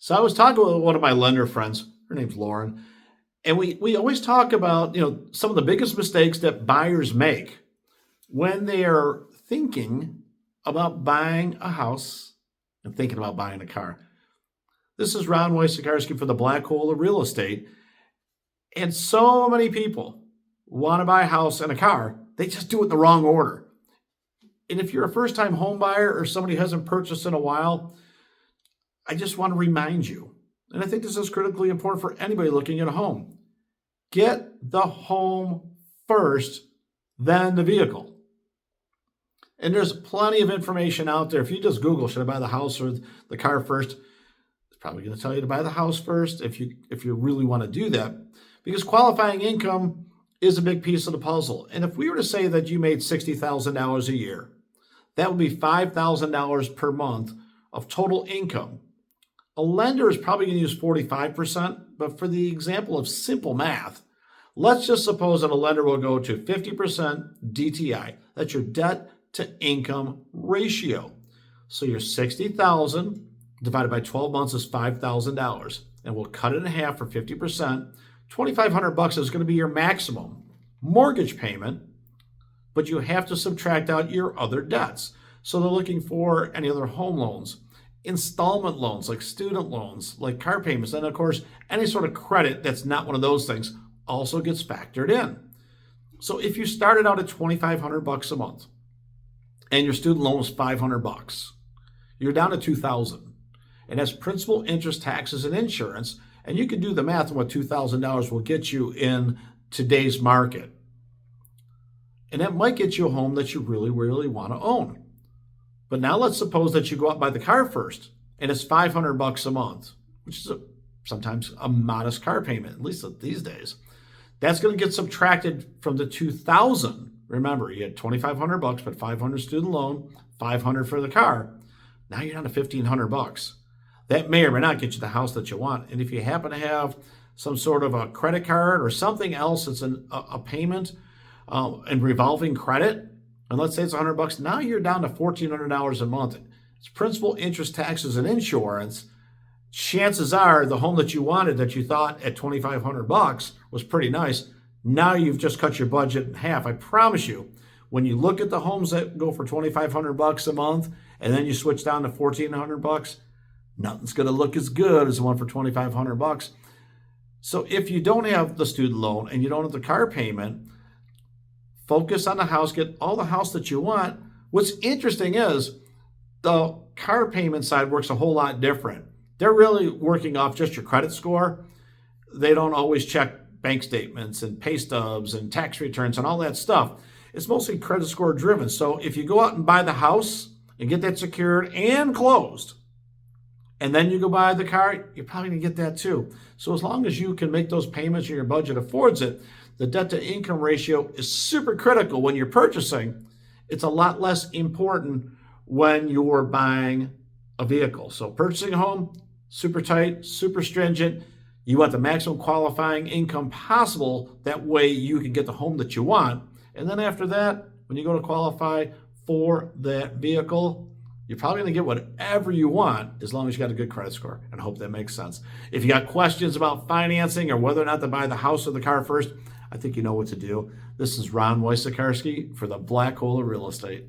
So I was talking with one of my lender friends. Her name's Lauren. And we always talk about, some of the biggest mistakes that buyers make when they are thinking about buying a house and thinking about buying a car. This is Ron Wojciechowski for the Black Hole of Real Estate. And so many people want to buy a house and a car. They just do it in the wrong order. And if you're a first-time home buyer or somebody who hasn't purchased in a while, I just want to remind you, and I think this is critically important for anybody looking at a home. Get the home first, then the vehicle. And there's plenty of information out there. If you just Google, should I buy the house or the car first? It's probably going to tell you to buy the house first if you really want to do that. Because qualifying income is a big piece of the puzzle. And if we were to say that you made $60,000 a year, that would be $5,000 per month of total income. A lender is probably going to use 45%, but for the example of simple math, let's just suppose that a lender will go to 50% DTI. That's your debt to income ratio. So your $60,000 divided by 12 months is $5,000, and we'll cut it in half for 50%. $2,500 is going to be your maximum mortgage payment, but you have to subtract out your other debts. So they're looking for any other home loans, installment loans like student loans, like car payments, and of course, any sort of credit that's not one of those things also gets factored in. So if you started out at $2,500 a month and your student loan was $500, you're down to $2,000. And that's principal, interest, taxes, and insurance. And you can do the math on what $2,000 will get you in today's market. And that might get you a home that you really, really want to own. But now let's suppose that you go out and buy the car first, and it's $500 a month, which is sometimes a modest car payment, at least these days. That's going to get subtracted from the $2,000. Remember, you had $2,500, but $500 student loan, $500 for the car. Now you're down to $1,500. That may or may not get you the house that you want. And if you happen to have some sort of a credit card or something else that's a payment and revolving credit, and let's say it's $100, now you're down to $1,400 a month. It's principal, interest, taxes, and insurance. Chances are the home that you wanted that you thought at $2,500 was pretty nice. Now you've just cut your budget in half. I promise you, when you look at the homes that go for $2,500 a month and then you switch down to $1,400, nothing's going to look as good as the one for $2,500. So if you don't have the student loan and you don't have the car payment, focus on the house, get all the house that you want. What's interesting is the car payment side works a whole lot different. They're really working off just your credit score. They don't always check bank statements and pay stubs and tax returns and all that stuff. It's mostly credit score driven. So if you go out and buy the house and get that secured and closed, and then you go buy the car, you're probably going to get that too. So as long as you can make those payments and your budget affords it, the debt to income ratio is super critical when you're purchasing. It's a lot less important when you're buying a vehicle. So purchasing a home, super tight, super stringent. You want the maximum qualifying income possible. That way you can get the home that you want. And then after that, when you go to qualify for that vehicle, you're probably going to get whatever you want as long as you got a good credit score. And I hope that makes sense. If you got questions about financing or whether or not to buy the house or the car first, I think you know what to do. This is Ron Wojciechowski for the Black Hole of Real Estate.